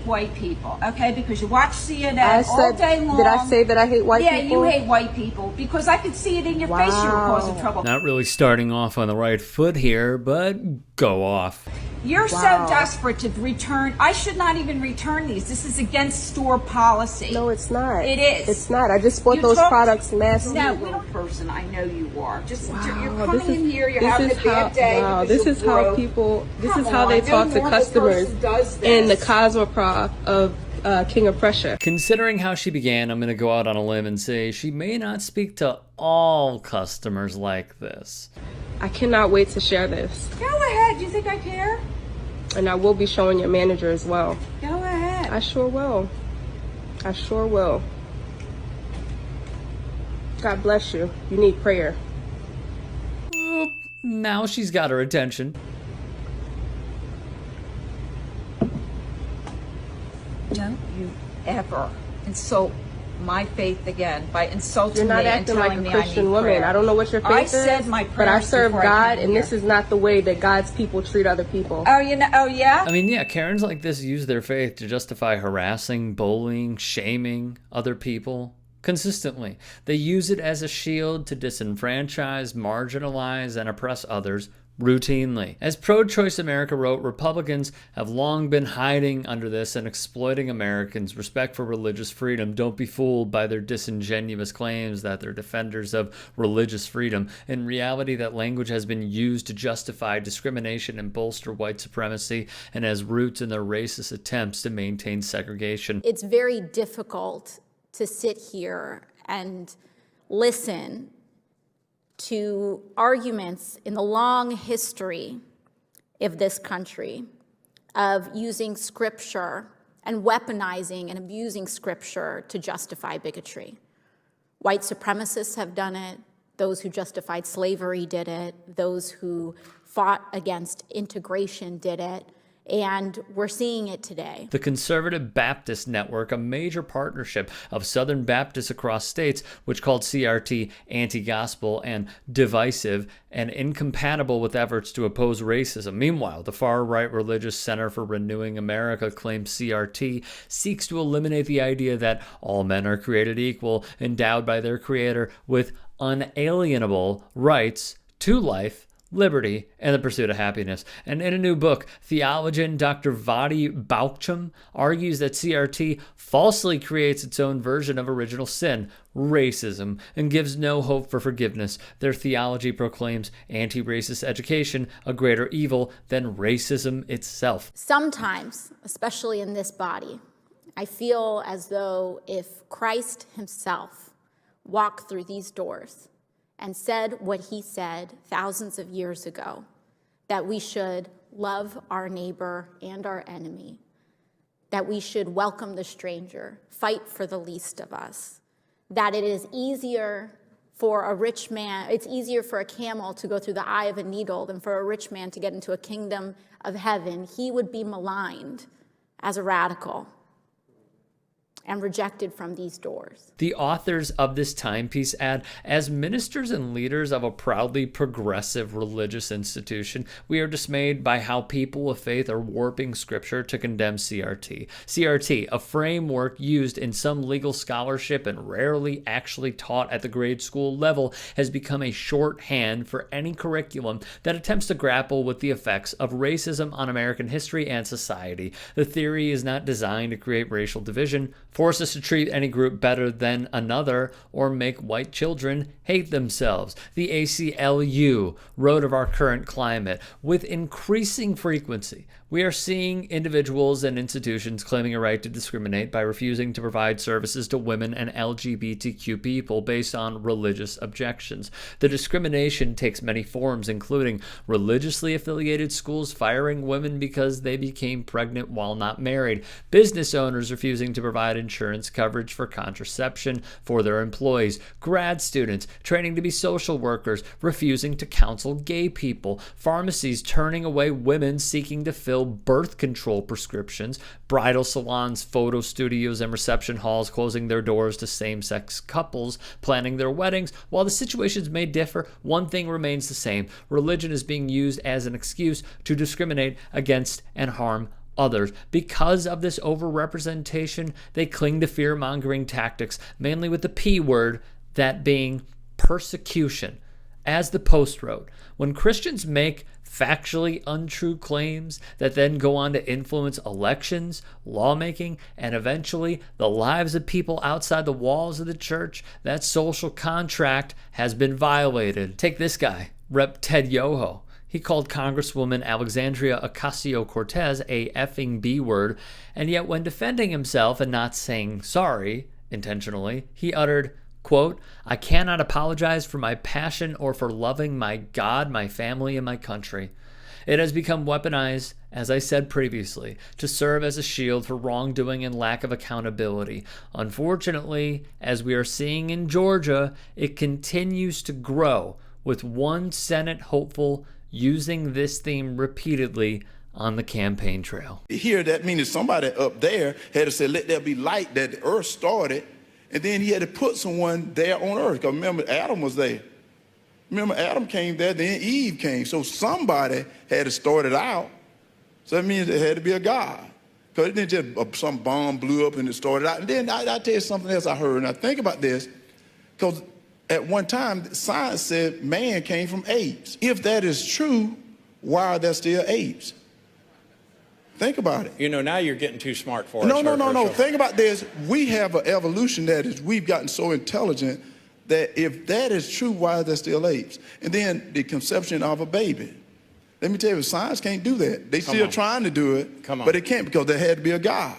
hate white people, okay? Because you watch CNN all day long. Did I say that I hate white people? Yeah, you hate white people because I could see it in your face you were causing trouble. Not really starting off on the right foot here, but go off. You're so desperate to return. I should not even return these. This is against store policy. No, it's not. It is. It's not. I just bought those products last week. No, we don't. Person, I know you are. Just you're coming in here. You're having a bad day. Wow, this is how people. This is how they talk to customers in the cosmoprof of King of Prussia. Considering how she began, I'm going to go out on a limb and say she may not speak to all customers like this. I cannot wait to share this. Go ahead. Do you think I care? And I will be showing your manager as well. Go ahead. I sure will. I sure will. God bless you. You need prayer. Now she's got her attention. Don't you ever insult my faith again by insulting me and telling me I need prayer. You're not acting like a Christian woman. I don't know what your faith is. I said my prayers, but I serve God, and here. This is not the way that God's people treat other people. Oh, you know? Oh, yeah? I mean, yeah, Karens like this use their faith to justify harassing, bullying, shaming other people. Consistently, they use it as a shield to disenfranchise, marginalize, and oppress others routinely. As Pro-Choice America wrote, Republicans have long been hiding under this and exploiting Americans' respect for religious freedom. Don't be fooled by their disingenuous claims that they're defenders of religious freedom. In reality, that language has been used to justify discrimination and bolster white supremacy and has roots in their racist attempts to maintain segregation. It's very difficult to sit here and listen to arguments in the long history of this country of using scripture and weaponizing and abusing scripture to justify bigotry. White supremacists have done it. Those who justified slavery did it. Those who fought against integration did it. And we're seeing it today. The Conservative Baptist Network, a major partnership of Southern Baptists across states, which called CRT anti-gospel and divisive and incompatible with efforts to oppose racism. Meanwhile, the far-right Religious Center for Renewing America claims CRT seeks to eliminate the idea that all men are created equal, endowed by their Creator with unalienable rights to life, liberty, and the pursuit of happiness. And in a new book, theologian Dr. Vadi Baukcham argues that CRT falsely creates its own version of original sin, racism, and gives no hope for forgiveness. Their theology proclaims anti-racist education a greater evil than racism itself. Sometimes, especially in this body, I feel as though if Christ himself walked through these doors and said what he said thousands of years ago, that we should love our neighbor and our enemy, that we should welcome the stranger, fight for the least of us, that it is easier for a rich man, it's easier for a camel to go through the eye of a needle than for a rich man to get into a kingdom of heaven, he would be maligned as a radical and rejected from these doors. The authors of this timepiece add, as ministers and leaders of a proudly progressive religious institution, we are dismayed by how people of faith are warping scripture to condemn CRT. CRT, a framework used in some legal scholarship and rarely actually taught at the grade school level, has become a shorthand for any curriculum that attempts to grapple with the effects of racism on American history and society. The theory is not designed to create racial division, force us to treat any group better than another, or make white children hate themselves. The ACLU wrote of our current climate. With increasing frequency, we are seeing individuals and institutions claiming a right to discriminate by refusing to provide services to women and LGBTQ people based on religious objections. The discrimination takes many forms, including religiously affiliated schools firing women because they became pregnant while not married, business owners refusing to provide insurance coverage for contraception for their employees, grad students training to be social workers refusing to counsel gay people, pharmacies turning away women seeking to fill birth control prescriptions, bridal salons, photo studios, and reception halls closing their doors to same-sex couples planning their weddings. While the situations may differ, one thing remains the same. Religion is being used as an excuse to discriminate against and harm others. Because of this overrepresentation, they cling to fear-mongering tactics, mainly with the P word, that being persecution. As the Post wrote, when Christians make factually untrue claims that then go on to influence elections, lawmaking, and eventually the lives of people outside the walls of the church, that social contract has been violated. Take this guy, Rep. Ted Yoho. He called Congresswoman Alexandria Ocasio-Cortez a effing B-word, and yet when defending himself and not saying sorry intentionally, he uttered, quote, "I cannot apologize for my passion or for loving my God, my family, and my country." It has become weaponized, as I said previously, to serve as a shield for wrongdoing and lack of accountability. Unfortunately, as we are seeing in Georgia, it continues to grow, with one Senate hopeful using this theme repeatedly on the campaign trail. Here, that means somebody up there had to say, let there be light, that the earth started. And then he had to put someone there on earth. Because remember, Adam was there. Remember, Adam came there, then Eve came. So somebody had to start it out. So that means there had to be a God. Because it didn't just some bomb blew up and it started out. And then I'll tell you something else I heard. Now think about this. Because at one time, science said man came from apes. If that is true, why are there still apes? Think about it. You know, now you're getting too smart for us. No. Think about this. We have an evolution that is, we've gotten so intelligent that if that is true, why are there still apes? And then the conception of a baby. Let me tell you, science can't do that. They're still trying to do it, but it can't because there had to be a God.